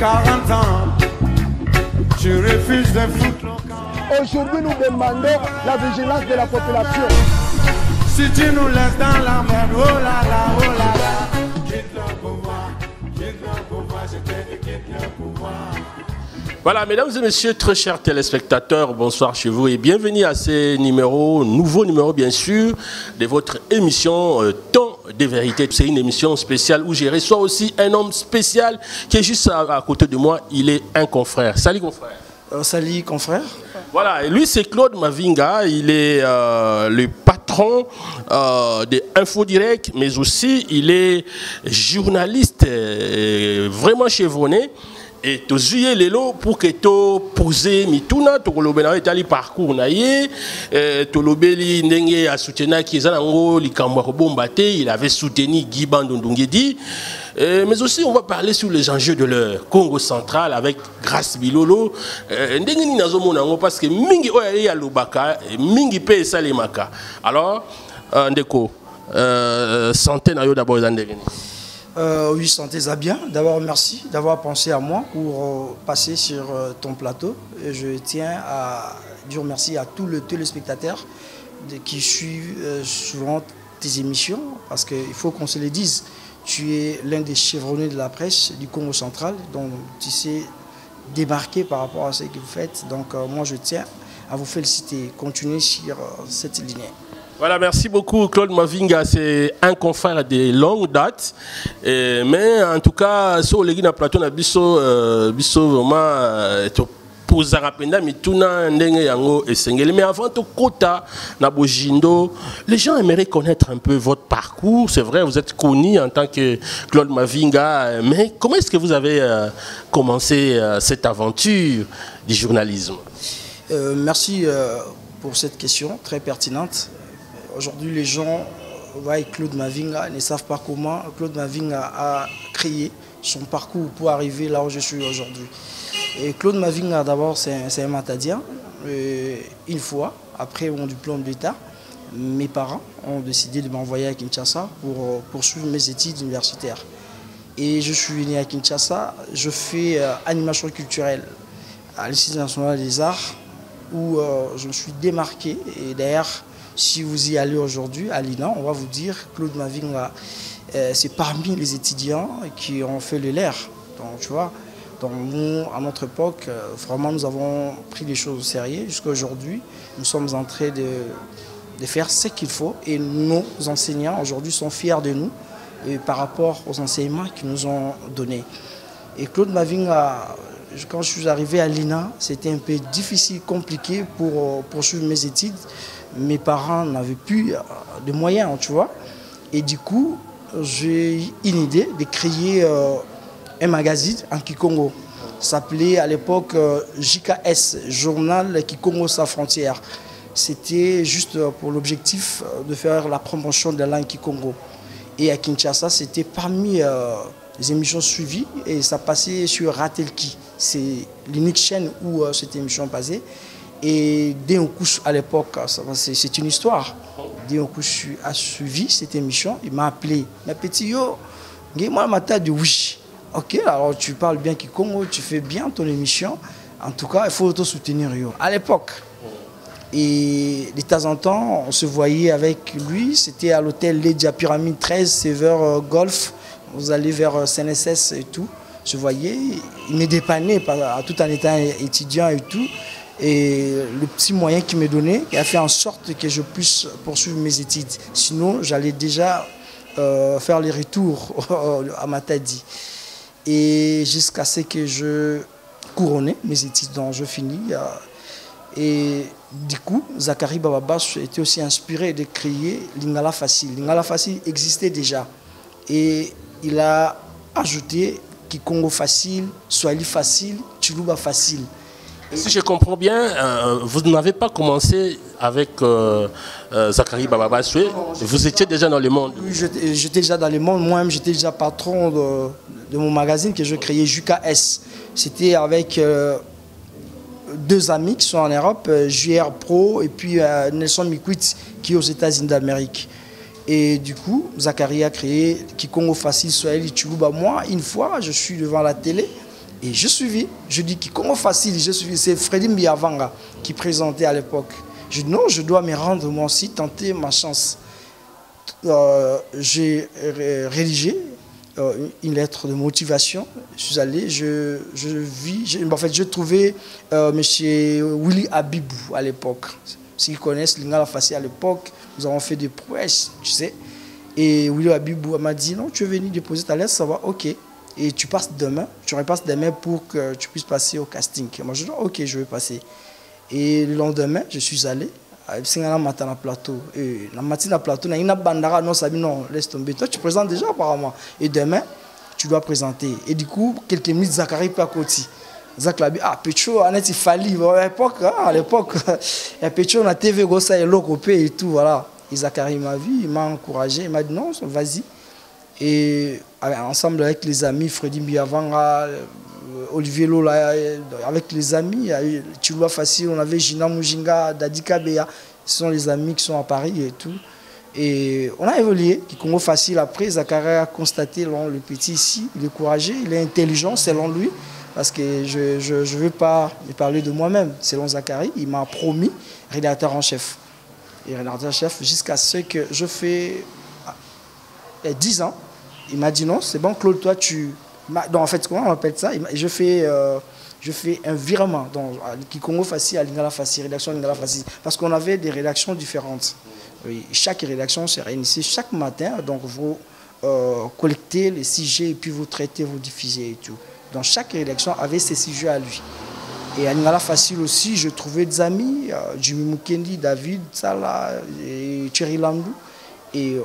40 ans, tu refuses de foutre local. Aujourd'hui, nous demandons la vigilance de la population. Si tu nous laisses dans la merde, oh là là, quitte le pouvoir, je te dis quitte le pouvoir. Voilà, mesdames et messieurs, très chers téléspectateurs, bonsoir chez vous et bienvenue à ce nouveau numéro bien sûr, de votre émission Temps de vérité. C'est une émission spéciale où j'ai reçu aussi un homme spécial qui est juste à côté de moi, il est un confrère. Salut confrère. Salut confrère. Voilà, et lui c'est Claude Mavinga, il est le patron de Info Direct, mais aussi il est journaliste vraiment chevronné. Et tu as lelo pour que tu poses mituna tu kolobela etali parcours na ye tu lobeli ndenge a soutenir ki zanango likambo bomba te, il avait soutenu Guy Bandondongedi, mais aussi on va parler sur les enjeux de l'heure Congo central avec Grace Bilolo ndenge ni nazomona ngo parce que mingi oya ya lobaka mingi pe salemaka. Alors ndeko santé na yo d'abord ndenge. Oui, santé ça bien. D'abord, merci d'avoir pensé à moi pour passer sur ton plateau. Et je tiens à dire merci à tous les téléspectateurs qui suivent souvent tes émissions. Parce qu'il faut qu'on se le dise, tu es l'un des chevronnés de la presse du Congo central. Donc, tu sais démarquer par rapport à ce que vous faites. Donc, moi, je tiens à vous féliciter. Continuez sur cette lignée. Voilà, merci beaucoup Claude Mavinga, c'est un confrère de longue date, mais en tout cas, sur les plateau na biso vraiment pour Zarapenda mituna ndenge yango esengeli, mais avant tout kota na bojindo, les gens aimeraient connaître un peu votre parcours. C'est vrai, vous êtes connu en tant que Claude Mavinga, mais comment est-ce que vous avez commencé cette aventure du journalisme? Merci pour cette question très pertinente. Aujourd'hui, les gens voient Claude Mavinga, ne savent pas comment Claude Mavinga a créé son parcours pour arriver là où je suis aujourd'hui. Et Claude Mavinga, d'abord, c'est un Matadien. Une fois, après mon diplôme d'État, mes parents ont décidé de m'envoyer à Kinshasa pour poursuivre mes études universitaires. Et je suis né à Kinshasa, je fais animation culturelle à l'Institut national des arts, où je me suis démarqué. Et d'ailleurs, si vous y allez aujourd'hui à l'INA, on va vous dire que Claude Mavinga, c'est parmi les étudiants qui ont fait le LER. Donc, tu vois, donc nous, à notre époque, vraiment, nous avons pris les choses au sérieux. Jusqu'à aujourd'hui, nous sommes en train de faire ce qu'il faut. Et nos enseignants, aujourd'hui, sont fiers de nous et par rapport aux enseignements qu'ils nous ont donnés. Et Claude Mavinga, quand je suis arrivé à l'INA, c'était un peu difficile, compliqué pour poursuivre mes études. Mes parents n'avaient plus de moyens, tu vois. Et du coup, j'ai eu une idée de créer un magazine en Kikongo. Ça s'appelait à l'époque JKS, Journal Kikongo sans frontières. C'était juste pour l'objectif de faire la promotion de la langue Kikongo. Et à Kinshasa, c'était parmi les émissions suivies et ça passait sur Ratelki. C'est l'unique chaîne où cette émission passait. Et Déonkou, à l'époque, c'est une histoire. Déonkou a suivi cette émission. Il m'a appelé. Mais petit yo, moi, matin de oui. Ok, alors tu parles bien Kikongo, tu fais bien ton émission. En tout cas, il faut te soutenir yo. À l'époque. Et de temps en temps, on se voyait avec lui. C'était à l'hôtel Ledia Pyramide 13, c'est vers Golf. Vous allez vers CNSS et tout. Je voyais, il me dépannait tout en étant étudiant et tout. Et le petit moyen qu'il me donnait, il a fait en sorte que je puisse poursuivre mes études. Sinon, j'allais déjà faire les retours à Matadi. Et jusqu'à ce que je couronnais mes études, donc je finis. Et du coup, Zachary Bababa était aussi inspiré de créer Lingala Facile. Lingala Facile existait déjà. Et il a ajouté Kikongo Facile, Swahili Facile, Chiluba Facile. Si je comprends bien, vous n'avez pas commencé avec Zachary Bababa Soué, vous étiez déjà dans le monde. Oui, j'étais déjà dans le monde. Moi-même, j'étais déjà patron de mon magazine que je créais, JKS. C'était avec deux amis qui sont en Europe, JR Pro et puis Nelson Mikwit qui est aux États-Unis d'Amérique. Et du coup, Zachary a créé Kikongo Facile, Swahili Chiluba. Moi, une fois, je suis devant la télé Et je suivis. Je dis comment facile, je suivis. C'est Freddy Mbiavanga qui présentait à l'époque. Je dis non, je dois me rendre moi aussi, tenter ma chance. J'ai rédigé une lettre de motivation. Je suis allé, en fait, je trouvais M. Willy Abibou à l'époque. S'ils connaissent Lingala Fassi à l'époque, nous avons fait des prouesses, tu sais. Et Willy Abibou m'a dit non, tu es venu déposer ta lettre, ça va, ok. Et tu passes demain, tu repasses demain pour que tu puisses passer au casting. Et moi je dis ok, je vais passer. Et le lendemain, je suis allé. Je matin à plateau. Et la matinée à plateau, il y a une bandara, non, ça dit non, laisse tomber. Toi, tu présentes déjà apparemment. Et demain, tu dois présenter. Et du coup, quelques minutes, Zachary peut à côté. Zach l'a dit, ah, Petro, on est fallu. À l'époque, Petro, on a TV, ça et l'ocopé et tout, voilà. Et Zachary m'a vu, il m'a encouragé, il m'a dit non, vas-y. Et ensemble avec les amis, Freddy Mbiavanga, Olivier Lola, avec les amis, il y a eu Chiloua Facile, on avait Gina Mujinga, Dadi Kabeya, ce sont les amis qui sont à Paris et tout. Et on a évolué, Congo Facile. Après, Zachary a constaté, le petit ici, il est courageux, il est intelligent selon lui, parce que je ne veux pas parler de moi-même. Selon Zachary, il m'a promis rédacteur en chef. Et rédacteur en chef jusqu'à ce que je fais 10 ans. Il m'a dit non, c'est bon Claude, toi tu... Donc en fait, comment on appelle ça? Je fais un virement dans Congo Fassi à Lingala Fassi, rédaction Lingala Fassi, parce qu'on avait des rédactions différentes. Oui, chaque rédaction se réunissait chaque matin, donc vous collectez les sujets et puis vous traitez, vous diffusez et tout. Donc chaque rédaction avait ses sujets à lui. Et à Lingala Fassi aussi, je trouvais des amis, Jimmy Mukendi, David, Salah, et Thierry Landou, et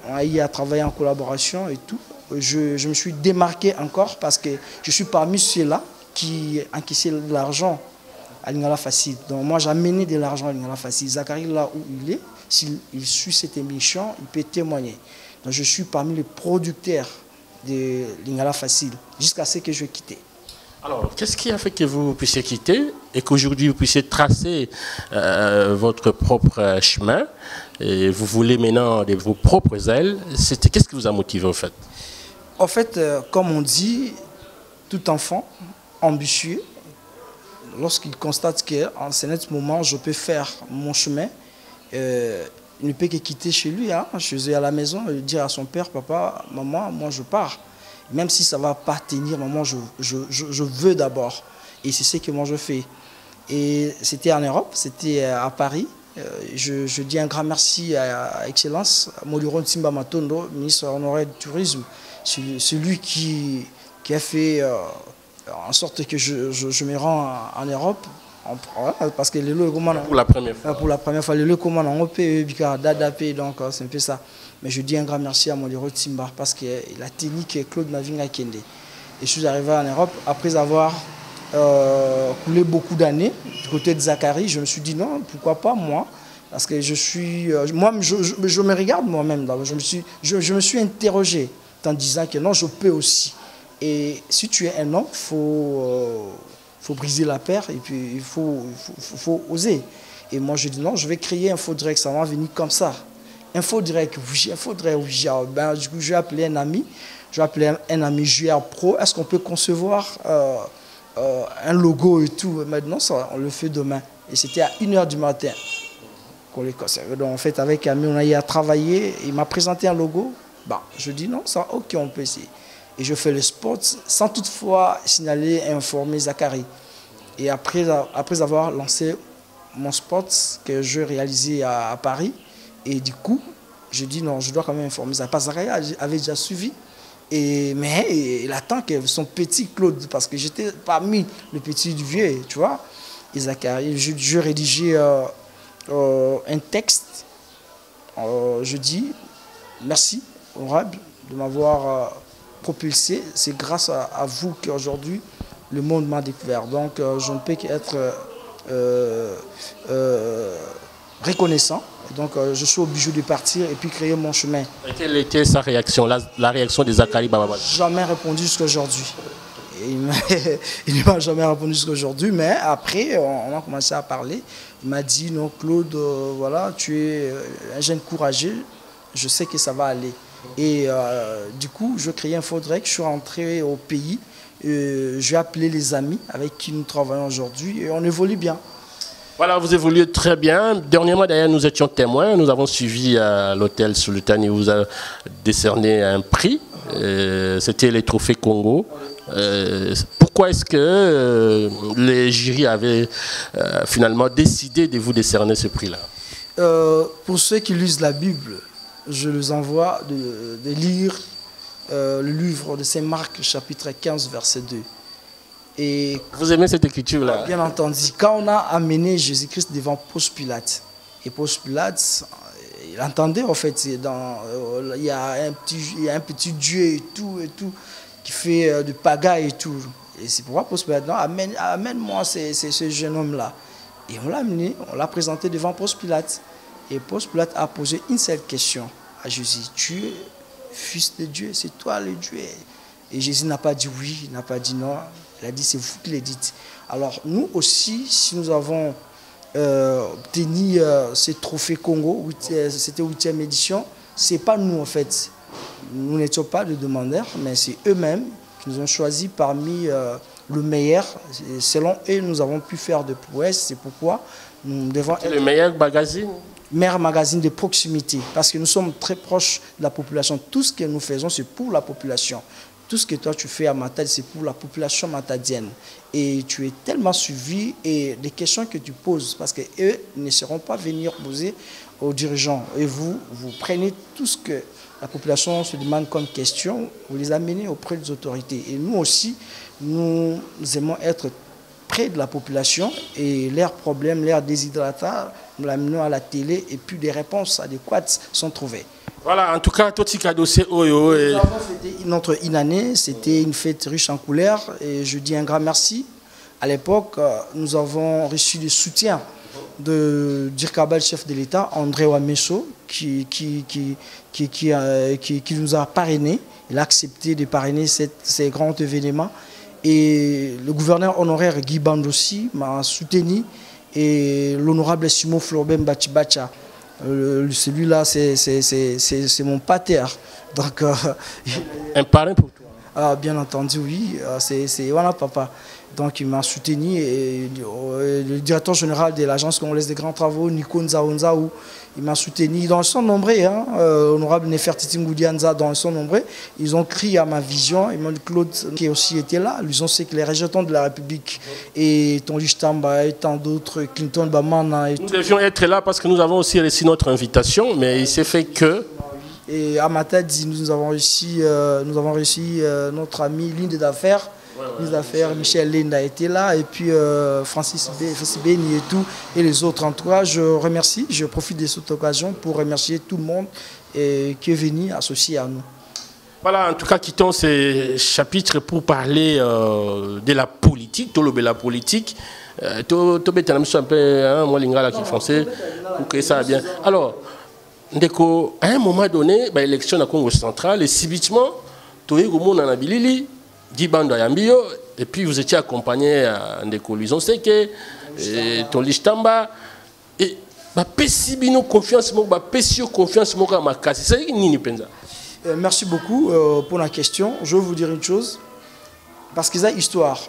on a eu à travailler en collaboration et tout. Je me suis démarqué encore parce que je suis parmi ceux-là qui encaissaient de l'argent à Lingala Fassi. Donc moi, j'ai amené de l'argent à Lingala Fassi. Zachary, là où il est, s'il suit cette émission, il peut témoigner. Donc je suis parmi les producteurs de Lingala Fassi jusqu'à ce que je quitte. Alors, qu'est-ce qui a fait que vous puissiez quitter et qu'aujourd'hui vous puissiez tracer votre propre chemin et vous voulez maintenant de vos propres ailes? Qu'est-ce qui vous a motivé en fait? En fait, comme on dit, tout enfant ambitieux, lorsqu'il constate qu'en ce moment, je peux faire mon chemin, il ne peut que quitter chez lui, chez lui à la maison, et dire à son père, papa, maman, moi je pars. Même si ça ne va pas tenir, maman, je veux d'abord. Et c'est ce que moi je fais. Et c'était en Europe, c'était à Paris. Je dis un grand merci à Excellence, Moliron Timba Matondo, ministre honoraire du Tourisme, celui qui a fait en sorte que je me rends en Europe. Parce que pour la première fois, le commande en OP, donc c'est un peu ça. Mais je dis un grand merci à Moliro Timba parce que la technique Claude Mavinga Kende. Et je suis arrivé en Europe après avoir coulé beaucoup d'années du côté de Zachary. Je me suis dit non, pourquoi pas moi? Parce que je suis, moi, je me regarde moi-même. Je me suis interrogé en disant que non, je peux aussi. Et si tu es un homme, faut briser la paire et puis il faut oser. Et moi, je dis non, je vais créer Infodirect, ça va venir comme ça. Infodirect, ben, du coup, je vais appeler un ami, JR Pro. Est-ce qu'on peut concevoir un logo et tout? Maintenant, ça, on le fait demain. Et c'était à 1h du matin qu'on les conserve. Donc, en fait, avec Ami, on a eu à travailler. Il m'a présenté un logo. Bah, je dis non, ça, ok, on peut essayer. Et je fais le spot sans toutefois signaler et informer Zachary. Et après avoir lancé mon spot que je réalisais à Paris, et du coup, je dis non, je dois quand même informer Zachary. Parce que Zachary avait déjà suivi. Mais il attend que son petit Claude, parce que j'étais parmi le petit du vieux, tu vois. Et Zachary, je rédigeais un texte. Je dis merci, honorable, de m'avoir propulsé. C'est grâce à vous qu'aujourd'hui le monde m'a découvert. Donc je ne peux qu'être reconnaissant. Donc je suis obligé de partir et puis créer mon chemin. Et quelle était sa réaction, la réaction de Zachary Baba? Jamais répondu jusqu'à aujourd'hui. Il ne m'a jamais répondu jusqu'à aujourd'hui, mais après on a commencé à parler. Il m'a dit non Claude, voilà, tu es un jeune courageux, je sais que ça va aller. Et du coup, je créais Infodirect, je suis rentré au pays je vais appeler les amis avec qui nous travaillons aujourd'hui et on évolue bien. Voilà, vous évoluez très bien. Dernièrement, d'ailleurs, nous étions témoins. Nous avons suivi à l'hôtel Sultan. Il vous a décerné un prix. C'était les trophées Congo. Pourquoi est-ce que les jurys avaient finalement décidé de vous décerner ce prix-là? Pour ceux qui lisent la Bible, je les envoie de lire le livre de Saint Marc, chapitre 15, verset 2. Et vous aimez cette écriture-là? Bien entendu. Quand on a amené Jésus-Christ devant Ponce Pilate, et Ponce Pilate, il entendait en fait, il y a un petit Dieu et tout, qui fait de pagaille et tout. Et c'est pourquoi Ponce Pilate, non, amène-moi ce jeune homme-là. Et on l'a amené, on l'a présenté devant Ponce Pilate. Et Ponce Pilate a posé une seule question à Jésus. Tu es fils de Dieu, c'est toi le Dieu. Et Jésus n'a pas dit oui, il n'a pas dit non. Il a dit c'est vous qui le dites. Alors nous aussi, si nous avons obtenu ces trophées Congo, c'était 8e édition, c'est pas nous en fait. Nous n'étions pas les demandeurs, mais c'est eux-mêmes qui nous ont choisi parmi le meilleur. Et selon eux, nous avons pu faire de prouesses. C'est pourquoi nous devons être le meilleur magazine. Meilleur magazine de proximité, parce que nous sommes très proches de la population. Tout ce que nous faisons, c'est pour la population. Tout ce que toi tu fais à Matadi, c'est pour la population matadienne. Et tu es tellement suivi et les questions que tu poses, parce qu'eux ne seront pas venir poser aux dirigeants. Et vous prenez tout ce que la population se demande comme question, vous les amenez auprès des autorités. Et nous aussi, nous aimons être près de la population et leurs problèmes, leurs déshydratats, nous l'amenons à la télé et puis des réponses adéquates sont trouvées. Voilà, en tout cas, tout cadeau c'est Oyo. Nous avons fêté notre année, c'était une fête riche en couleurs et je dis un grand merci. À l'époque, nous avons reçu le soutien de Dirkabal, chef de l'État, André Wameso, qui nous a parrainé. Il a accepté de parrainer ces grands événements. Et le gouverneur honoraire Guy Bandossi m'a soutenu et l'honorable Simon Florben Bachibacha. Celui-là, c'est mon pater. Donc, un parrain pour toi? Bien entendu, oui. C'est voilà, papa. Donc, il m'a soutenu. Et le directeur général de l'Agence congolaise des grands travaux, Nico Nzaonzaou, il m'a soutenu. Dans son nombre, honorable Nefertiti Ngoudianza, dans son nombre, ils ont crié à ma vision. Ils m'ont dit Claude, qui aussi était là, ils ont dit que les rejetons de la République, et Tonji Tamba et tant d'autres, Clinton Bamana. Nous devions être là parce que nous avons aussi reçu notre invitation, mais il s'est fait que. Et à Matadi, nous avons réussi notre ami Linde d'affaires. Les affaires, Michel Lenda était là, et puis Francis Beni et tout, et les autres. En tout cas, je remercie, je profite de cette occasion pour remercier tout le monde qui est venu associer à nous. Voilà, en tout cas, quittons ce chapitre pour parler de la politique, de la politique. Un peu, moi, l'ingala qui est français, pour que ça va bien. Alors, à un moment donné, l'élection à Congo central, et subitement, tout le monde en a bilili. Guy Bando Yambio, et puis vous étiez accompagné de Luison Seke, Tonji Tamba, et Pessibino confiance, confiance, merci beaucoup pour la question. Je vais vous dire une chose, parce qu'ils ont histoire.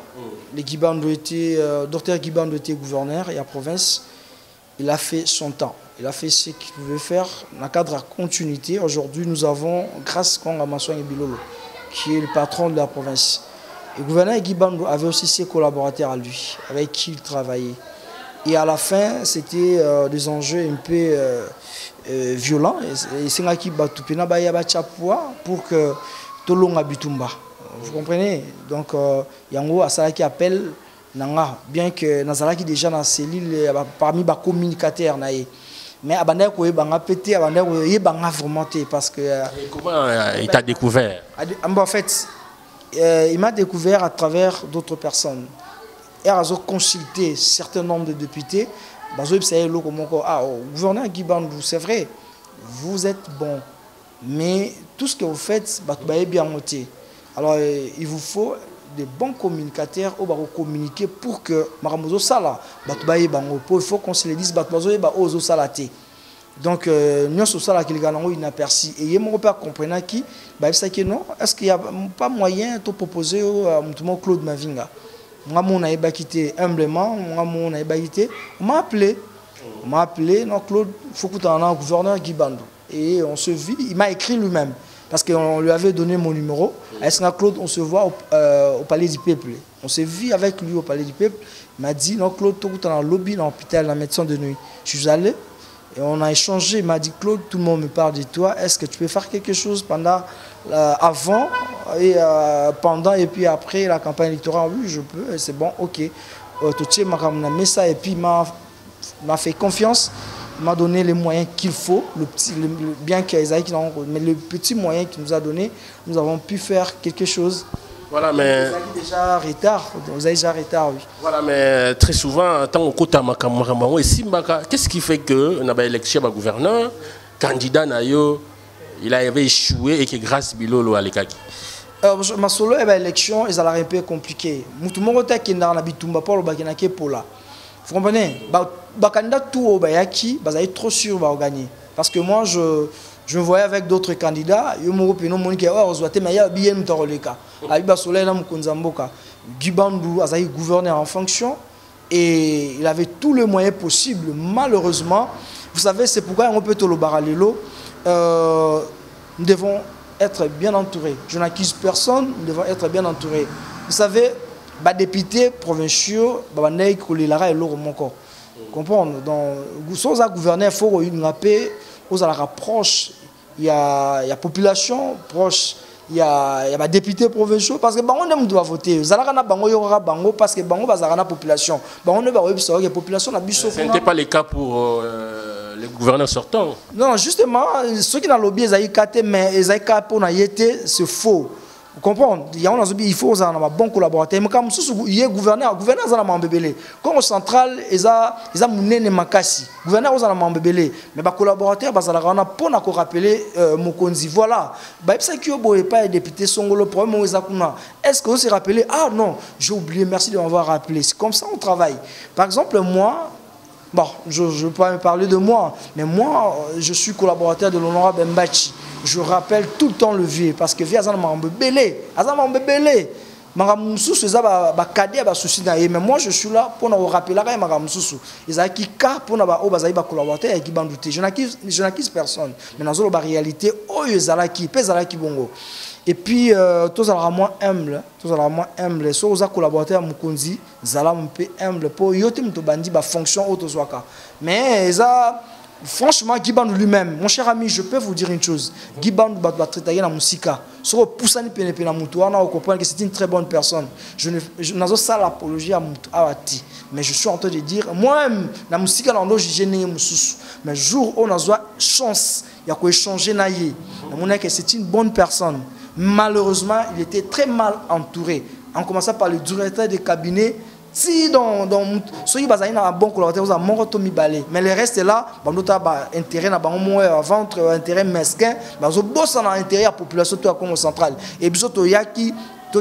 Le docteur Guy Bando était gouverneur et à province, il a fait son temps. Il a fait ce qu'il pouvait faire dans le cadre de continuité. Aujourd'hui, nous avons, grâce à Konga Massoang Bilolo, qui est le patron de la province. Le gouverneur Guy Bando avait aussi ses collaborateurs à lui, avec qui il travaillait. Et à la fin, c'était des enjeux un peu violents. Et c'est là qu'il batupena pour que Tolonga Bitumba. Vous comprenez? Donc, Yango Asala qui appelle Nanga, bien que Nazalaki déjà dans la cellule parmi les communicateurs. Mais Abanda Koué Banga pété, Abanda Koué Banga remonté parce que. Comment il t'a découvert? En fait, il m'a découvert à travers d'autres personnes. Il a consulté un certain nombre de députés. Gouverneur Guy Bandou, c'est vrai, vous êtes bon, mais tout ce que vous faites, est bien noté. Alors, il vous faut des bons communicateurs qui vont communiquer pour que Maramozo Sala, il faut qu'on se le dise, Donc, nous sommes ça qui est inaperçu. Et il y a mon père comprenant qui, que non, est-ce qu'il n'y a pas moyen de proposer à Claude Mavinga? Moi, on a quitté humblement, on a quitté. On m'a appelé, non, Claude, il faut que tu aies un gouverneur Guy Bandou. Et on se vit, il m'a écrit lui-même, parce qu'on lui avait donné mon numéro. Est-ce que Claude, on se voit au Palais du Peuple? On se vit avec lui au Palais du Peuple. Il m'a dit, non, Claude, tu es dans le lobby, dans l'hôpital, dans la médecine de nuit. Je suis allé. Et on a échangé, il m'a dit, Claude, tout le monde me parle de toi, est-ce que tu peux faire quelque chose pendant, avant, et pendant et puis après la campagne électorale? Oui, je peux, c'est bon, ok. Tu m'a mis ça et puis il m'a fait confiance, il m'a donné les moyens qu'il faut, bien qu'il y ait mais le petit moyen qu'il nous a donné, nous avons pu faire quelque chose. Voilà, mais... Vous avez déjà retard, oui. Voilà, mais très souvent, tant au côté de qu'est-ce qui fait que dans l'élection de gouverneur, candidat il avait échoué et que grâce Bilolo à l'écaki? Ma solo élection, ils allaient un peu compliqué. Tout le monde qui est dans la bitumba pour le bakinake pour là. Vous comprenez? Le candidat tout au bayaki, ils sont trop sûrs de gagner. Parce que moi, je me voyais avec d'autres candidats, il y a des gens qui ont dit mais il y a bien de cas. Guy Bandou a gouverné en fonction et il avait tous les moyens possibles. Malheureusement, vous savez, c'est pourquoi on peut te le baralelo. Nous devons être bien entourés. Je n'accuse personne, nous devons être bien entourés. Vous savez, les députés provinciaux, ils comprendre. Donc, si on a gouverné, il faut une paix, on la rapproche. Il y a la population proche, il y a des députés provinciaux parce que on doit voter. Parce que la population. La population ce n'était pas le cas pour les gouverneurs sortants. Non, justement, ceux qui ont lobby, c'est faux. Vous comprenez? Il faut un bon collaborateur. Mais quand il y a gouverneur, quand au central, il y a Mounene Makassi. Gouverneur, il y a Mambébélé. Mais les collaborateurs, ils ont rappeler Mokonzi. Voilà. C'est que vous pas député Songolo. Est-ce qu'on s'est rappelé? Ah non, j'ai oublié, merci de m'avoir rappelé. C'est comme ça qu'on travaille. Par exemple, moi, bon, je ne peux pas me parler de moi, mais moi, je suis collaborateur de l'honorable Mbachi. Je rappelle tout le temps le vieux, parce que le vieux a un bébé. Mais moi, je suis là pour nous rappeler la je n'accuse personne. Mais dans la réalité, et puis, tous allons moins humble. Si vous avez collaboré avec Mukonzi, vous allez un peu humble pour que fonction autosoaka. Mais franchement, Guy Bandou lui-même, mon cher ami, je peux vous dire une chose. Guy Bandou va traiter la musique. Si vous poussez la musique, vous comprenez que c'est une très bonne personne. Je n'ai pas l'apologie à Mouti. Mais je suis en train de dire, moi-même, la musique, mais le jour où on a chance, il y a quoi échanger, c'est une bonne personne. Malheureusement, il était très mal entouré. En commençant par le directeur de cabinet. Si dans ceux qui un bon collaborateur, vous avez mais le reste est là, intérêt ventre, intérêt mesquin, vous bossez dans l'intérêt de la population de la Congo centrale. Et puis, il y a qui, que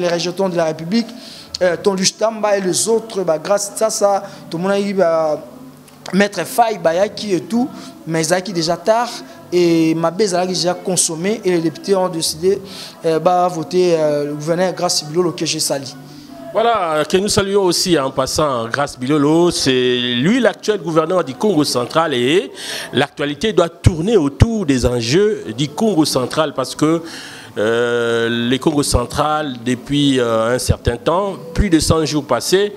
les rejetons de la République, ton Lustamba et les autres, grâce à ça, tout le monde va mettre faille, Bayaki et tout, mais ils ont déjà tard. Et ma baisse a déjà consommé et les députés ont décidé de voter le gouverneur Grace Bilolo que j'ai sali. Voilà, que nous saluons aussi en passant Grace Bilolo. C'est lui l'actuel gouverneur du Congo central et l'actualité doit tourner autour des enjeux du Congo central parce que le Congo central, depuis un certain temps, plus de 100 jours passés,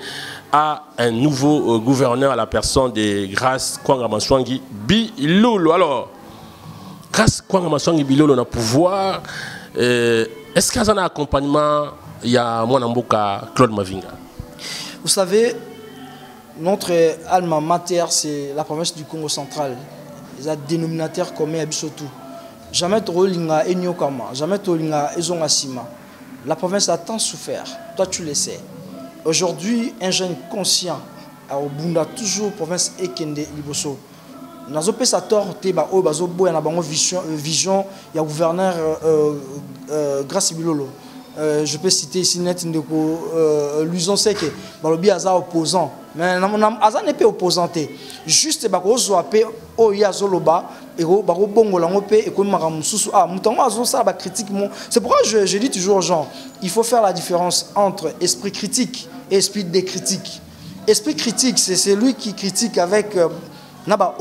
a un nouveau gouverneur à la personne de Grace Kwanga-Maswangi Bilolo. Alors, Grâce Kwanga-Maswangi Bilolo na pouvoir, est-ce qu'il y a un accompagnement? Il y a Mwanamboka Claude Mavinga. Vous savez, notre alma mater, c'est la province du Congo central. Il y a un dénominateur commun à Bissotou. Jamais Tolinga Enyokama, jamais Tolinga Ezongasima. La province a tant souffert. Toi, tu le sais. Aujourd'hui, un jeune conscient a Bunda toujours province Ekende Liboso. Nazo pe sa torte ba o bazo boya na bango vision ya gouverneur Grace Bilolo. Je peux citer ici net ndeko Luison Seke balobi aza opposant mais aza n'est pas opposanté juste bako zoapé o ya zoloba et bako bongola ngopé et ko maramususu ah mutango azo ça ba critique mon c'est pourquoi je dis toujours aux gens il faut faire la différence entre esprit critique et esprit de critique. Esprit critique c'est celui qui critique avec naba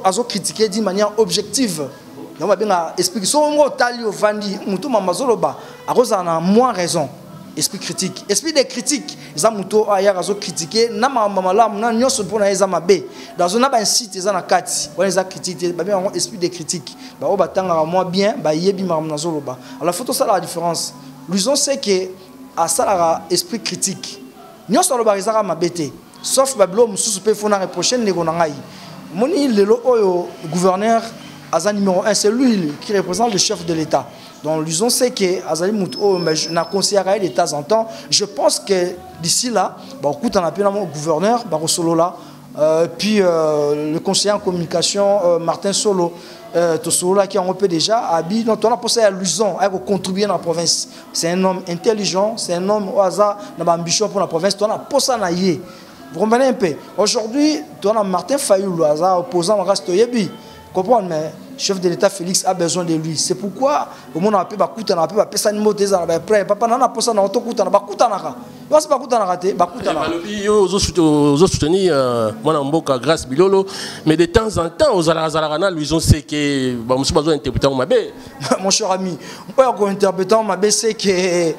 azo critiquer d'une manière objective. Non ba bien esprit so ngo tali ovandi mutu mama zoloba akoza na moins raison. Esprit critique, esprit de critique, ils ont aya razo critiquer na mamalamu na nyoso pona eza mabe dans un site eza na kati on les a critiqué ba bien esprit de critique ba o batanga moi bien ba yebi mam na zoloba alors faut tout ça la différence l'uson c'est que à ça esprit critique nyoso lo ba ezaka mabete sauf bablo mususu pe fona reprocher nego na ngai moni lelo oyo gouverneur aza numéro 1 c'est lui qui représente le chef de l'état. Donc, l'uson c'est que Azali Mouto, na conseillé de temps en temps. Je pense que d'ici là, on a appelé le gouverneur, Solo là, puis le conseiller en communication, Martin Solo, Solo là qui a un peu déjà habillé. Donc, on a pensé à l'uson, à contribuer dans la province. C'est un homme intelligent, c'est un homme au hasard, dans l'ambition pour la province. On a pensé à y. Vous comprenez un peu? Aujourd'hui, on a Martin Fayou, le hasard opposant au reste Yebi. Comprendre, mais chef de l'État Félix a besoin de lui. C'est pourquoi au monde a pu bakuta na pu ba pesa ni moteza na ba prêt papa na posa na otokuta na bakuta na ka. Yo se bakuta na raté, bakuta na. Yo zo soutenir mwana mboka grâce bilolo mais de temps en temps aux alazalana lui ont c'est que ba musu bazo interpréter mabe. Mon cher ami, on peut encore interpréter mabe c'est que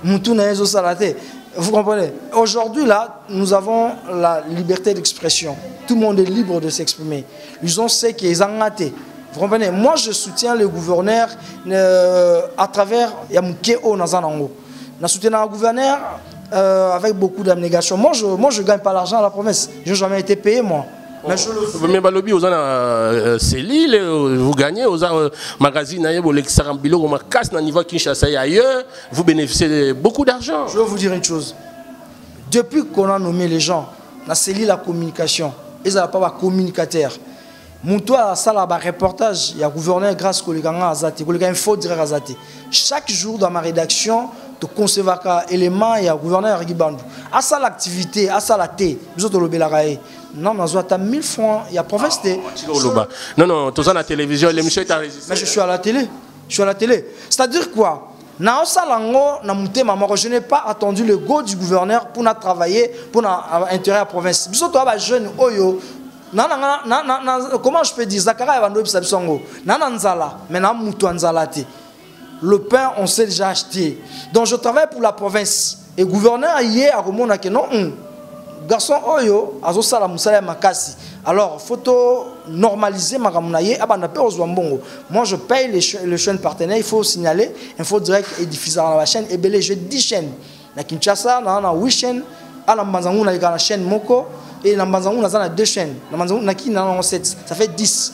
mutu na ezo salate. Vous comprenez? Aujourd'hui, là, nous avons la liberté d'expression. Tout le monde est libre de s'exprimer. Ils ont ce qu'ils ont raté. Vous comprenez? Moi, je soutiens le gouverneur à travers Yamukeo Nazanango. Je soutiens le gouverneur avec beaucoup d'abnégation. Moi, je ne gagne pas l'argent à la province. Je n'ai jamais été payé, moi. Mais balobi aux Céline, vous gagnez aux magazines Bilo casse na niveau Kinshasa et ailleurs, vous bénéficiez de beaucoup d'argent. Je vais vous dire une chose. Depuis qu'on a nommé les gens, na Céline la communication, ils n'ont pas communicateur. Moutou a ça là reportage, il y a gouverneur grâce au Liganga Azati, au Liganga Info direct Azati. Chaque jour dans ma rédaction, de concevoir un élément, il y a gouverneur Rigibandou. À ça l'activité, à ça la thé, nous autres le Belarae. Non, mais on a 1000 francs, il y a province. Non, tout ça la télévision, l'émission est enregistrée. Mais je suis à la télé. Je suis à la télé. C'est-à-dire quoi? Je n'ai pas attendu le go du gouverneur pour travailler, pour intérêt à la province. Nous autres, jeunes, comment je peux dire? Zakara Evando Bisabsongo. Nananzala, mais nan mutu anzalate. Le pain, on s'est déjà acheté. Donc je travaille pour la province. Et le gouverneur hier a remonté que non, garçon oyo, azo sala musala makasi. Alors, faut normaliser ma ramunaye. Moi, je paye les chaînes partenaires. Il faut signaler. Info direct et diffuser dans la chaîne. Et bien, j'ai 10 chaînes. Na Kinshasa, on a 8 chaînes. À la Mbanzangou, on a la chaîne Moko. Et na Mbanzangou, on a 2 chaînes. Na Mbanzangou, on a 7. Ça fait 10.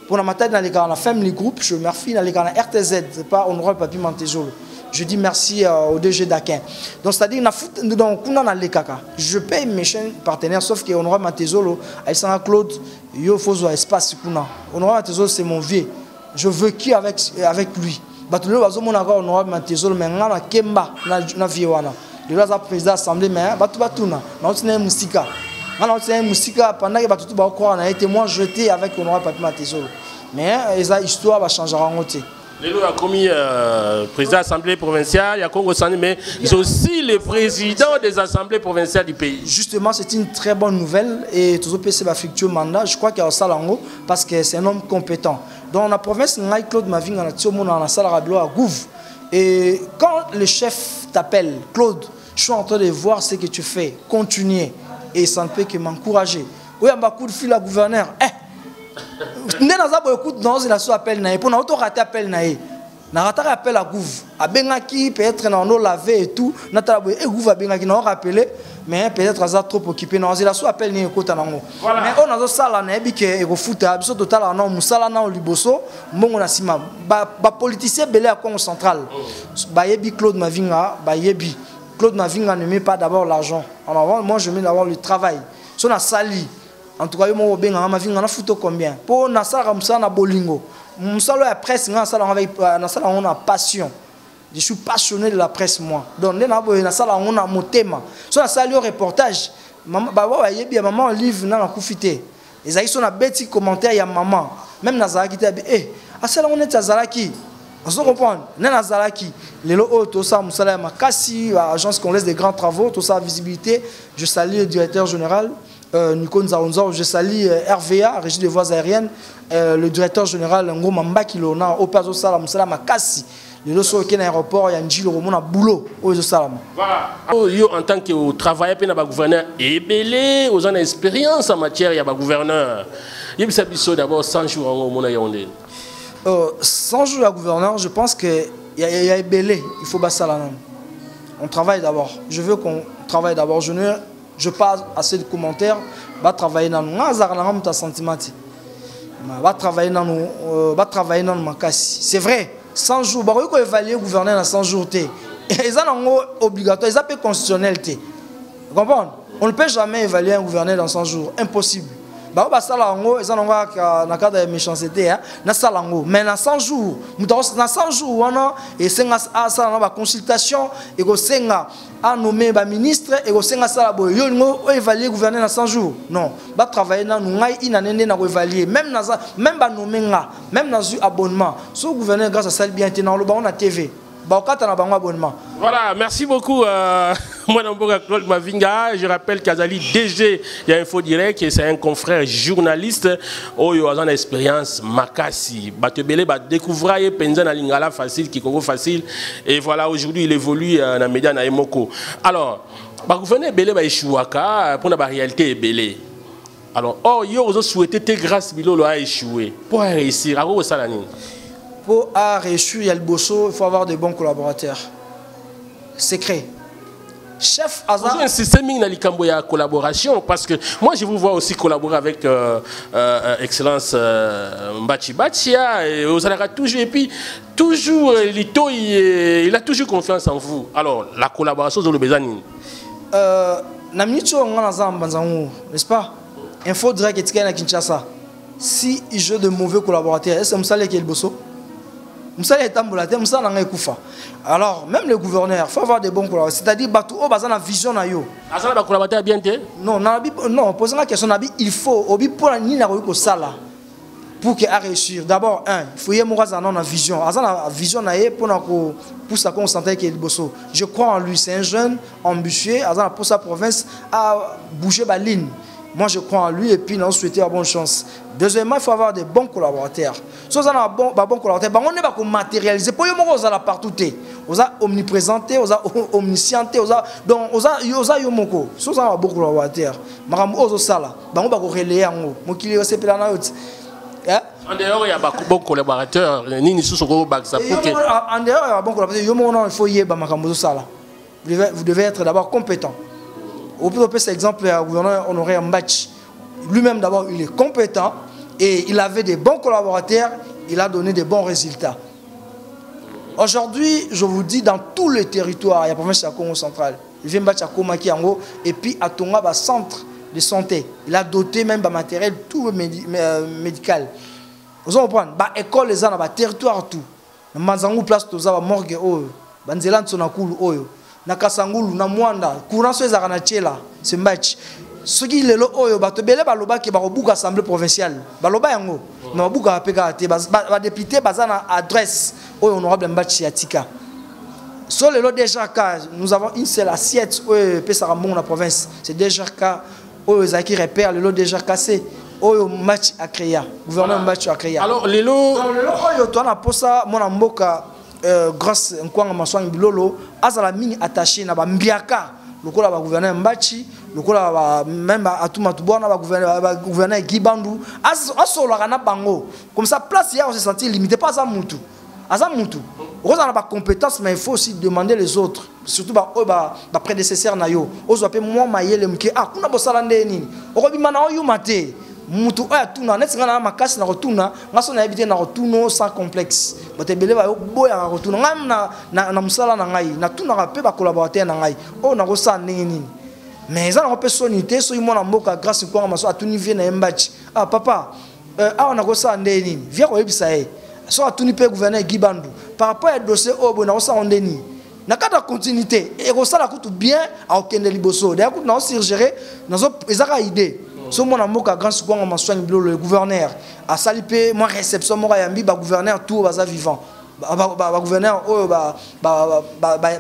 Pour la matin, dans la Family Group, je remercie dans la RTZ, c'est pas honorable Papi Mantezolo. Je dis merci au DG d'Aquin. Donc, c'est-à-dire, je paye mes chaînes partenaires, sauf que honorable Mantezolo, Alessandra Claude, il faut un espace. Honorable Mantezolo, c'est mon vieux. Je veux qui avec lui. Honorable Mantezolo, mais on a Kemba, na Viewana. Le président de l'Assemblée, mais on a Moustika. Pendant que on a été moins jeté avec honorable Papi Mantezolo. Mais l'histoire va changer en côté. Les lois a commis président de l'Assemblée provinciale, il y a Congo Sani, mais ils sont aussi les présidents des assemblées provinciales du pays. Justement, c'est une très bonne nouvelle et tout le PC va fructueux mandat. Je crois qu'il y a ça là-haut parce que c'est un homme compétent. Dans la province, Claude Mavinga, on a ça à Gouv. Et quand le chef t'appelle, Claude, je suis en train de voir ce que tu fais, continuer. Et ça ne peut que m'encourager. Oui, on a un coup de fil à gouverneur. Nous avons beaucoup de choses, il a su appel naïe. Pour nous, on a raté appel naïe. On a raté appel à Gouv. À Bengaki, peut-être on a lavé et tout. On a rappelé Gouv à Bengaki, on a rappelé. Mais peut-être on a trop occupé. Il a su appel naïe. Mais on a ça là, naïe qui est au foot. Absolument total, on a musala na oliboso. Bon, on a sima. Ba politicien belé à Congo central. Ba yebi Claude Mavinga, ba yebi. Claude Mavinga ne met pas d'abord l'argent. Moi, je mets d'abord le travail. Si on a sali, en tout cas, je vais Mavinga, on a foutu combien? Pour on a ça, on a bolingo. On a presse, on a passion. Je suis passionné de la presse, moi. Donc, on a ça, on a mon thème. Si on a sali au reportage, maman ba wa yebi ya maman Olive na kufité ezali so na beti commentaire ya maman même na zalaki te asala on est azalaki on comprend na zalaki lelo o to sa musala makasi agence congolaise des grands travaux to sa visibilité je salue le directeur général Nico Nzaonzo, je salue RVA Régie des voies aériennes le directeur général Ngoma Mbakilona Opazo Sala musala makasi lelo so ke na aéroport ya Njilo romona boulot ozo salama. Voilà. Yo en tant que travailleur pe na ba gouverneur ebelé aux en expérience en matière ya ba gouverneur. Yebisa biso d'abord 100 jours en mona Yaoundé. 100 jours à gouverneur, je pense que y a ebelé, il faut basa la nom. On travaille d'abord. Je veux qu'on travaille d'abord. Je pas assez de commentaires, va travailler dans nous. On a sentiment. Va travailler dans nous makasi. C'est vrai. 100 jours, bah on peut évaluer le gouverneur dans 100 jours. Ils sont obligatoire, ils sont constitutionnels. Vous comprenez? On ne peut jamais évaluer un gouverneur dans 100 jours, impossible. Bah on va ça là en haut, ils ont na cadre de méchanceté, na ça là en haut. Mais dans 100 jours, dans 100 jours, on a et c'est ça na consultation et go senga à nommer ba ministre et go senga ça là boy yo évaluer le gouverneur dans 100 jours. Non, va travailler dans nous ngai inanende na évaluer même ba nommer nga, même dans un abonnement. Ce gouverneur grâce à ça bien tenant le on a TV. Voilà, merci beaucoup moi Claude Mavinga. Je rappelle qu'Azali DG il y a Info Direct et c'est un confrère journaliste oyo a une expérience makasi batebele ba découvrir penza na lingala facile Kikongo facile et voilà aujourd'hui il évolue dans média na Emoko. Alors ba gouverneur belé ba échouaka pour la réalité belé. Alors yo ont souhaité te grâce bilolo a échoué pour réussir à quoi ça la nini. Pour réussir, il y a le bosso, il faut avoir de bons collaborateurs. Secret. Chef Azar. Vous insistez sur la collaboration parce que moi je vous vois aussi collaborer avec Excellence Mbachi Bachia et vous allez toujours et puis toujours Lito il a toujours confiance en vous. Alors la collaboration sur le Bézanine. Namnicho n'est-ce pas? Info Direct et Tika na Kinshasa. Si il joue de mauvais collaborateurs, est-ce que Moussale qui est le bosso? Alors, même le gouverneur, il faut avoir des bons collaborateurs. C'est-à-dire, il faut avoir vision. Non, posez la question, il faut, pour qu'il réussir. D'abord, il faut avoir une vision. La vision pour sa concentrer. Je crois en lui, c'est un jeune ambitieux, pour sa province, à bouger la ligne. Moi, je crois en lui et puis nous souhaitons bonne chance. Deuxièmement, il faut avoir des bons collaborateurs. Si on a des bons collaborateurs, on ne va pas matérialiser. Pour nous, on a partout. On a omniprésenté, on a omniscienté, donc on a yomoko. Si on a des bons collaborateurs, on va relayer en haut. En dehors, il y a des bons collaborateurs. En dehors, il y a des bons collaborateurs. Vous devez être d'abord compétent. Au plus cet exemple, le gouverneur Honoré Mbachi, lui-même d'abord, il est compétent et il avait des bons collaborateurs, il a donné des bons résultats. Aujourd'hui, je vous dis, dans tous les territoires, il y a la province de Congo central, il vient Mbachi à Komaki et puis à Tonga, un centre de santé. Il a doté même de matériel tout médical. Vous comprenez? École, les gens, territoire, tout. Manzangu place, tout ça, morgue, Banzelan, Sonakulu, na Kasangulu, na Mwanda, courant sur les Aranachela, c'est Mbachi. Ce qui est le oyo, batebele baloba qui barobuka assemblée provinciale. Baloba yango, na babuka apeka te, ba député bazana adresse oyo honorable Mbachi Atika. Sur le lot déjà cas, nous avons une seule assiette oyo pesara mon la province. C'est déjà cas oyo zaki repère le lot déjà cassé. Oyo Mbachi a créé, gouverneur Mbachi a créé. Alors le lot oyo toi na posa mon mboka grâce nkwanga maswangi bilolo azala mini attaché na ba mbiaka lokola ba gouverneur Mbachi lokola ba même atuma tubona ba gouverneur Gibandu asolaka na bango comme ça place hier on se sentit limité pas à mutu on a pas compétence mais il faut aussi demander les autres surtout ba prédécesseurs na yo ozo pe moi mayele mke kuna bosala ndeni okobima na oyo mate mutu oya tuna netinga na makasi na rotuna ngaso na habiter na rotuno sans complexe batebele ba boya na rotuna ngam na musala na ngai na tuna ka pe ba collaborateur na ngai o na kosa nini mais ça na pe sonité so imona mboka grâce kwa maso atuni vie na Mbachi papa na kosa ndeni via ko ebisa so atuni pe gouverneur Gibandu par rapport à dossier obo na kosa ndeni na cadre de continuité et ça la coûte bien à aucun de liboso d'ailleurs coûte non surgéré dans ezaka idée so mon amour ka grand souvent on soigne le gouverneur a salipé moi réception moi yambi ba gouverneur tout baza vivant ba gouverneur oh ba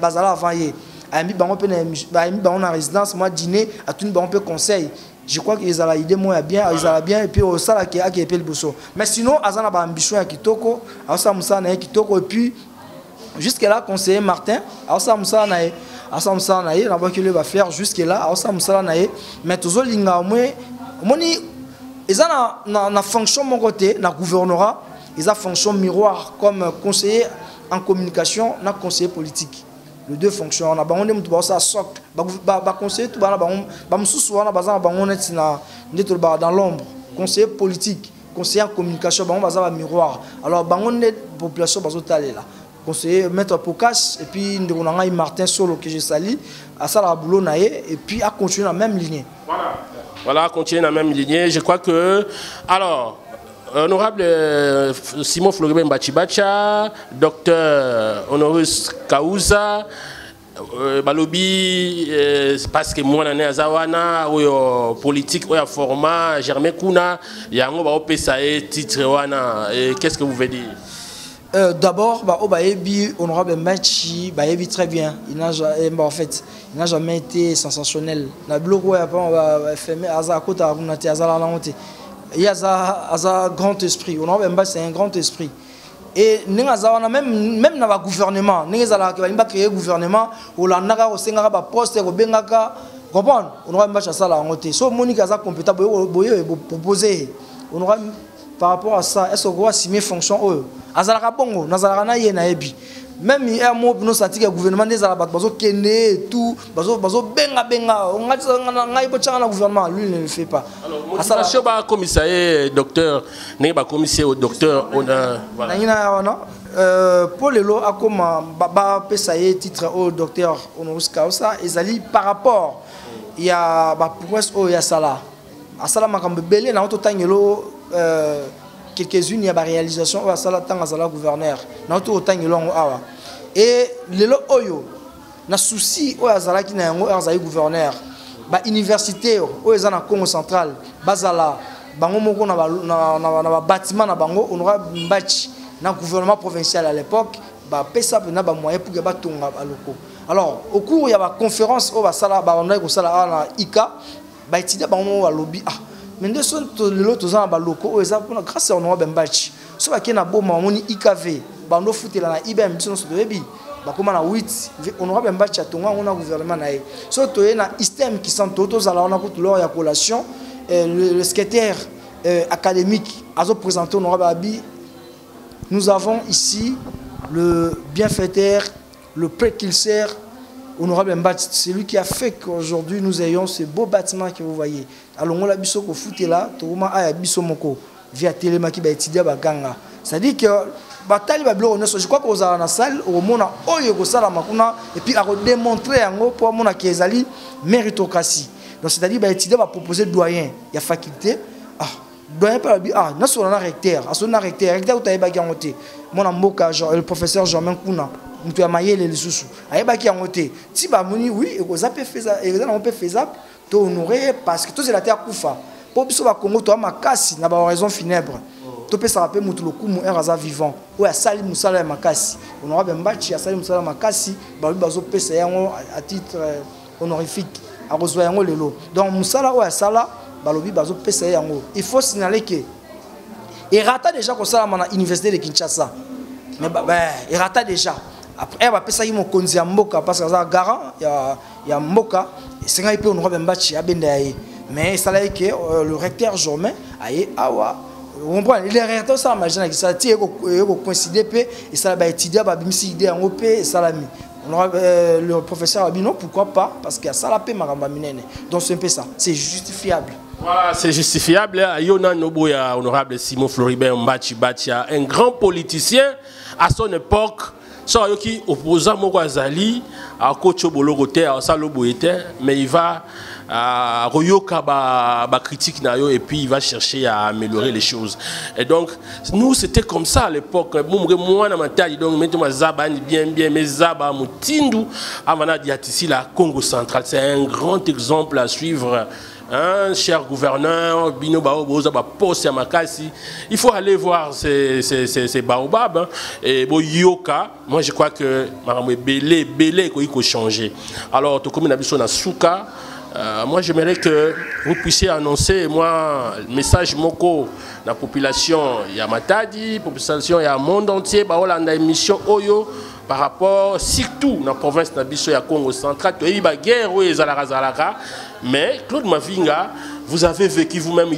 zala avayer yambi bango pe ba yambi bango na résidence moi dîner à tout bango pe conseil. Je crois qu'ils ont l'idée moi bien, ils ont bien et puis au ça qui a le bosso. Mais sinon, azana ba ambition ya kitoko, asa musa na kitoko et puis jusque là conseiller Martin, asa musa na na ba que le va faire jusque là, asa musa na mais toujours linga moni ils ont na fonction mon côté, na gouvernorat, ils ont fonction miroir comme conseiller en communication, na conseiller politique. Les deux fonctions on a bango ndem to ça socle ba conseiller tout ba msusu wana bazana bango net na ndeto ba dans l'ombre conseiller politique conseiller en communication bango bazaba miroir alors bango net population bazotale là conseiller maître Pokas et puis ndeko na ngai Martin Solo que je salue à ça la boulot na et puis à continuer la même lignée voilà continuer la même lignée je crois que alors honorable Simon Floribert Mbachibacha, docteur Honorus Kaouza, Balobi, parce que moi, je suis en politique, ou format, Germain Kouna, il y a un titre, qu'est-ce que vous voulez dire? D'abord, honorable Mbachi, très bien. Il n'a jamais été sensationnel. La bloc, il y a un grand esprit. C'est un grand esprit. Et même dans le gouvernement, nous avons créé un gouvernement où on a un poste, comprendre. On a un ça là. So Monique a compétent proposer. On aura par rapport à ça, est-ce qu'on va signer fonction azalaka bongo, nazalaka na ye na ebi. Même il y a un mot pour nous que le gouvernement des Arabes, bazo kende et tout, bazo benga, on a un gouvernement, lui il ne le fait pas. Alors, motivation ba commissaire docteur, n'est pas commissaire au docteur, on a voilà. Pour le lot, comme baba pesaye titre au docteur Honorus Kaouza, ezali par rapport il y a ba promesse il y a ça là. À ça là makambe belé na ototangelo quelques-unes il y a des réalisations au sala tanga sala gouverneur na to otangelo awa et lelo oyo na souci au azala ki na yango azali gouverneur ba université au ezana Congo central bazala bango moko na bâtiment na bango onora mbachi na gouvernement provincial à l'époque ba pesa na ba moyen pour que ba tonga baloko. Alors au cours il y a ba conférence au sala ba on a ko sala na ICA ba étudier bango wa lobby mais de son l'autre ans baloko grâce à honorable Mbachi so ba kena boma moni IKV bando futela na IBM biso so debi ba koma na 8 honorable Mbachi atonga on a gouvernement na e so to na système qui sont totos à la on a pour leur ya collation le secrétaire académique azo présenter honorable Abi. Nous avons ici le bienfaiteur, le précurseur honorable Mbachi, c'est lui qui a fait qu'aujourd'hui nous ayons ce beau bâtiment que vous voyez. Alors on a biso ko fouté là, touma aya biso moko via télémaki ba étudier ba ganga. C'est-à-dire que batali ba blo je crois qu'on a na salle au mona oyo ko sala makuna et puis à démontrer yango pour mona kezali méritocratie. Donc c'est-à-dire ba étudier ba proposer doyen, il y a faculté doyen pas na so na recteur, a so na recteur utaye ki ngote. Mona mboka le professeur Germain Kouna mutu ya mayele lisusu ayebaki yango te ti ba moni oui ekozapé faisable ezana on peut faisable to honorer parce que tous la terre kufa po biso ba Congo to makasi na ba raison funèbre to pe ça rappelle mutu lokumu eraza vivant o ya sali musala ya makasi honorable Mbachi ya sali musala makasi ba bazo pesa yango à titre honorifique a reçoit yango lelo donc musala o ya sala balobi bazo pesa yango il faut signaler que il rata déjà ko sala na université de Kinshasa mais il rata déjà. Après, il va passer mon konzi à Mboka parce que ça garant il y a Mboka c'est quand il peut honorer Mbachi à Bendaye mais ça là que le recteur Germain aye awa on comprend il est recteur ça imagine que ça tie ko coïncider pe et ça va étudier ba bimisi idée en OP et ça la mis le professeur a dit non pourquoi pas parce que ça la paix maramba minene donc c'est un peu ça c'est justifiable. Voilà, c'est justifiable. Yona Noboya, honorable Simon Floribert Mbachibacha, un grand politicien à son époque. ça qui opposant moko azali à coach bologote à saloboete mais il va royoka ba critique na yo et puis il va chercher à améliorer les choses. Et donc nous c'était comme ça à l'époque. Moi na matadi donc maintenant zaba bien mais zaba mutindu amana diatisi la Congo centrale, c'est un grand exemple à suivre. Hein, cher gouverneur, Bino Bao Boza poste à Makasi, il faut aller voir ces baobabs. Hein. Et Yoka, moi je crois que Belé, il faut changer. Alors, tout comme on a vu sur Souka, moi j'aimerais que vous puissiez annoncer, moi, le message moko la population Yamatadi, population ya monde entier, on a une émission Oyo. Par rapport, surtout dans la province de Congo central, il y a eu une guerre, mais Claude Mavinga, vous avez vécu vous-même,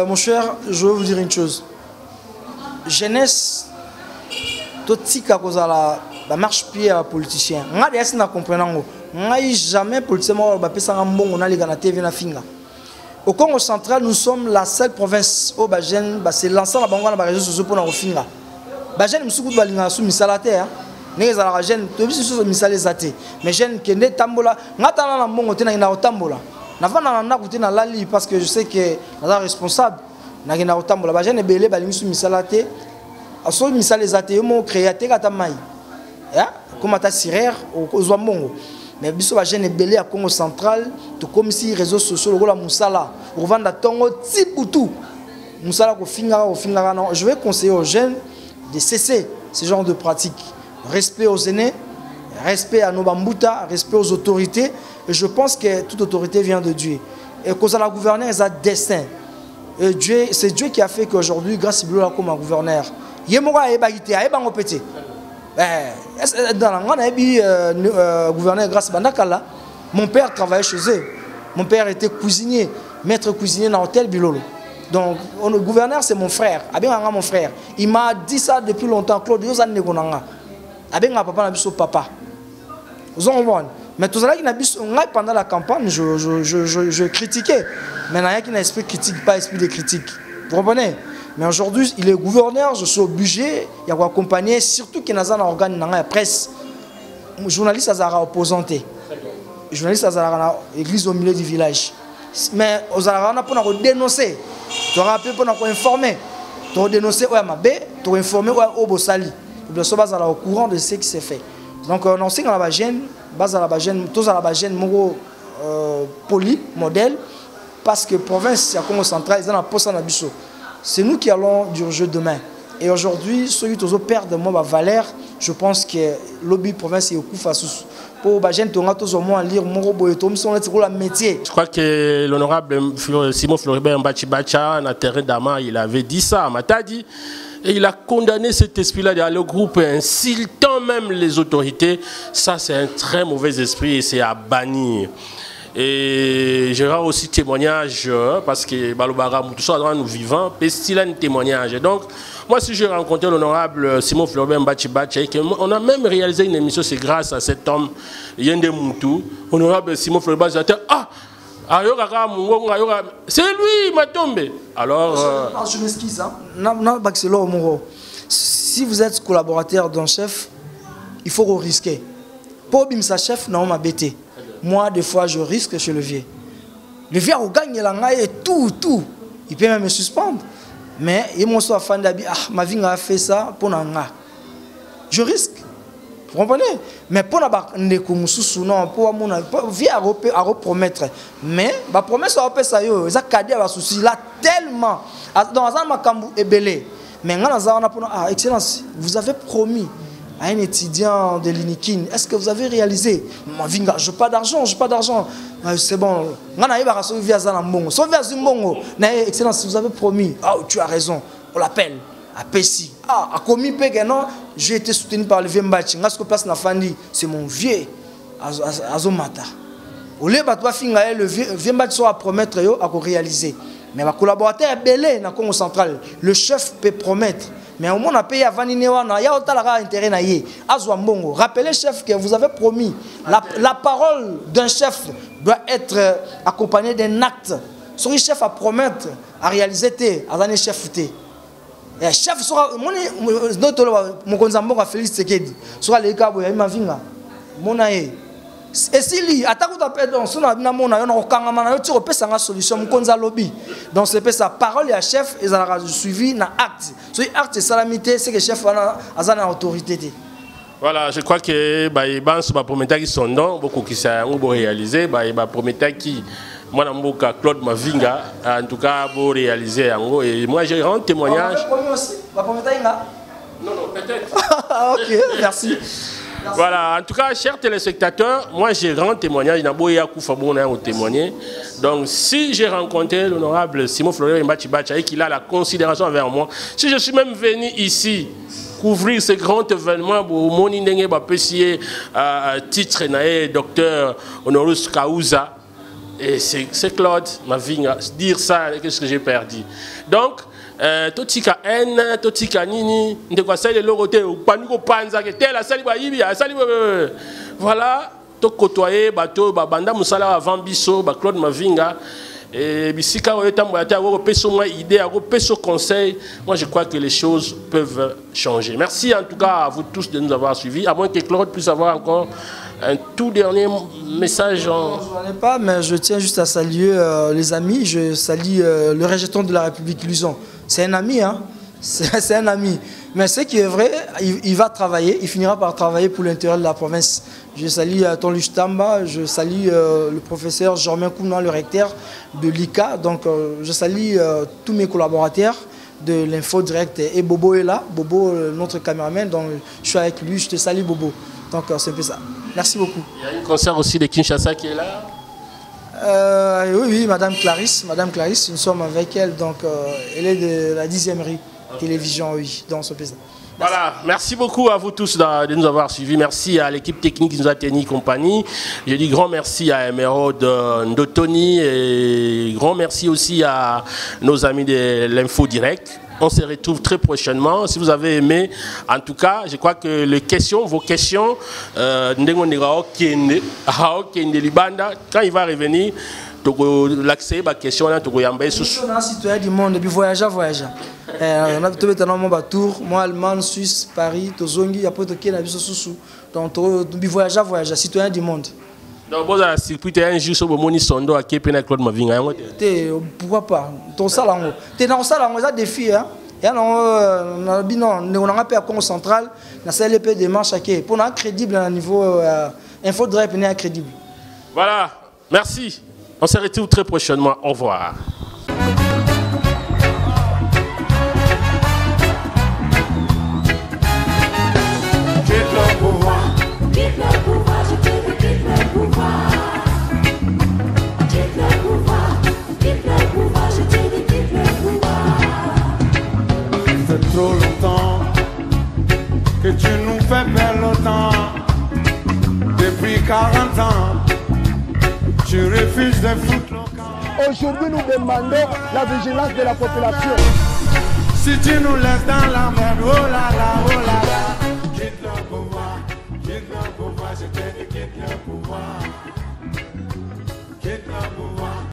mon cher, je veux vous dire une chose. Jeunesse, tout ce qui la marche pied à politicien. Je ne comprends pas. Jamais politicien au Congo central, nous sommes la seule province où c'est l'ensemble de la région sociale pour nous finir. Bajen musuku balinga su misalate hein. Nenge za la jeune, to biso so misale zate. Mais jeune kende tambola, ngata na mbongo te na otambola. Na vana na kuti na lali parce que je sais que na responsable na kena otambola. Bajen ebele balinga su misalate. Aso misale zate yo mo créateur kata mai. Ya, comme ta sirère au Zwambongo. Mais biso ba jeune belé à Congo central, tout comme si réseaux sociaux le la musala, on vend tongo tiputu. Musala ko finga non, je vais conseiller aux jeunes de cesser ce genre de pratiques. Respect aux aînés, respect à nos bambuta, respect aux autorités, et je pense que toute autorité vient de Dieu. Et cause à la gouverneure, il a destin. Et Dieu, c'est Dieu qui a fait qu'aujourd'hui grâce à Bilo comme un gouverneur, Yemora et Bagité, a ébango pété. Dans la gouverneur grâce Bandakala, mon père travaillait chez eux. Mon père était cuisinier, maître cuisinier dans l'hôtel Bilolo. Donc, le gouverneur, c'est mon frère. Abenga mon frère. Il m'a dit ça depuis longtemps. Claude, yo zan negonanga. Abenga papa na biso papa. Vous en voyez. Mais tout ça qui n'a biso pendant la campagne, je critiquais. Mais il y a qui n'a esprit critique, pas esprit de critique. Vous comprenez? Mais aujourd'hui, il est gouverneur, je suis obligé, il y a accompagner, surtout qu'il y a un organe dans la presse. Journaliste Azara opposanté. Journaliste Azara église au milieu du village. Mais aux Azara pour dénoncer, tu auras appelé pour informer, tu auras dénoncé ouais ma bé, tu auras informé ouais au Bossali. Bien sûr, base au courant de ce qui s'est fait. Donc on sait que la bagène, base à la bagène, tous à la bagène, mon poli modèle, parce que province, c'est à Congo central, ils ont un poste en abisso. C'est nous qui allons diriger demain. Et aujourd'hui, ceux qui ont perdu ma valeur, je pense que lobby province est au coup face pour Bajen Tongatos au moins lire mon robot et tout le métier. Je crois que l'honorable Simon Floribert Mbachibacha, dans terrain d'Ama, il avait dit ça à Matadi. Et il a condamné cet esprit-là dans le groupe, insultant même les autorités. Ça, c'est un très mauvais esprit et c'est à bannir. Et je rends aussi témoignage parce que Balobara, tout ça, nous vivons, et s'il a un témoignage. Donc, moi, si j'ai rencontré l'honorable Simon Floribert Mbachibacha, on a même réalisé une émission, c'est grâce à cet homme, Yende Moutou, honorable Simon Floribert Mbachibacha, c'est lui, il m'a tombé. Alors. Je m'excuse. Si vous êtes collaborateur d'un chef, il faut risquer. Pour Bimsa chef, non, m'a bêté. Moi, des fois, je risque chez le vieux. Le vieux, il gagne la et tout. Il peut même me suspendre. Mais il m'a dit, ah, ma vie a fait ça pour n'anga. Je risque. Vous comprenez? Mais pour non, pour mon vie à repromettre. Mais la promesse à faire ça, ça cadet à souci là tellement. Dans un makambu est belé. Mais excellence, vous avez promis à un étudiant de l'Inikin, est-ce que vous avez réalisé? Je n'ai pas d'argent, c'est bon. Excellence, vous avez promis. Ah, tu as raison, on l'appelle. À Pessi. Ah, à Komi non, j'ai été soutenu par le Vembachi. C'est mon vieux Azomata. Au lieu de le Vembachi soit à promettre à réaliser. Mais ma collaborateur est belé dans le Congo central. Le chef peut promettre. Mais au moins, on a payé à Vaninewana. Il y a autant d'intérêt à Zwambongo. Rappelez, chef, que vous avez promis. La parole d'un chef doit être accompagnée d'un acte. son chef à promettre, à réaliser, à chef. Et chef sera mon konzambo Félix Tshisekedi sera le cas boya mavinga mona e et si li atakuta perdon sona bina mona yo na okanga na yo tiro pesa nga solution mon konza lobby donc c'est sa parole ya chef et ça suivi na acte so acte salamité c'est que chef a na autorité. Voilà, je crois que les prométhées qui sont dans, beaucoup qui sont réalisés, les prométhées qui, moi, Claude Mavinga, en tout cas, pour réaliser. Et moi, j'ai un témoignage. Non, peut-être. Ok, merci. Voilà, en tout cas, chers téléspectateurs, moi j'ai un témoignage, témoigner. Donc, si j'ai rencontré l'honorable Simon Florent Mbachibacha et qu'il a la considération envers moi, si je suis même venu ici couvrir ce grand événement pour mon titre docteur Honorus Causa, et c'est Claude Mavinga, dire ça, qu'est-ce que j'ai perdu. Donc, totika en totika nini ndeko sali lokote paniko panza ke tela sali ba yibi sali voilà to côtoyer bato ba banda musala avant biso ba Claude Mavinga et bisika oyetambo ya ta ko peso moi idée ko peso conseil. Moi je crois que les choses peuvent changer. Merci en tout cas à vous tous de nous avoir suivis, à moins que Claude puisse avoir encore un tout dernier message. Je n'en ai pas, mais je tiens juste à saluer les amis. Je salue le rejeton de la République Luson. C'est un ami, hein? C'est un ami. Mais ce qui est vrai, il va travailler, il finira par travailler pour l'intérieur de la province. Je salue Tonluch Tamba, je salue le professeur Germain Kouna, le recteur de l'ICA. Donc je salue tous mes collaborateurs de l'Info Direct. Et Bobo est là, Bobo, notre caméraman, donc je suis avec lui, je te salue Bobo. Donc c'est un peu ça. Merci beaucoup. Il y a un concert aussi de Kinshasa qui est là. Oui, Madame Clarisse, nous sommes avec elle, donc elle est de la 10e rue télévision, oui, dans ce pays. Voilà, merci beaucoup à vous tous de nous avoir suivis. Merci à l'équipe technique qui nous a tenu compagnie. Je dis grand merci à Emeraude Ndotoni et grand merci aussi à nos amis de l'Info Direct. On se retrouve très prochainement. Si vous avez aimé, en tout cas, je crois que vos questions, quand il va revenir, l'accès à question, on est citoyen du monde, et puis voyageur. On a tout le tour, moi, Allemagne, Suisse, Paris, Tozongi, après Tokyo, donc voyageur, citoyen du monde. Donc, vous avez circuité un jour sur le Moni Sondo à Képena Claude Mavinga. Pourquoi pas? Ton salon, tu es dans le salon, on a des filles. Et on a pas Congo central, on a CLP des marches pour être crédible à niveau Info Direct, on est crédible. Voilà, merci. On se retrouve très prochainement. Au revoir. Trop longtemps que tu nous fais perdre le temps. Depuis 40 ans, tu refuses de foutre le camp. Aujourd'hui, nous demandons la vigilance de la population. Si tu nous laisses dans la merde, oh là là.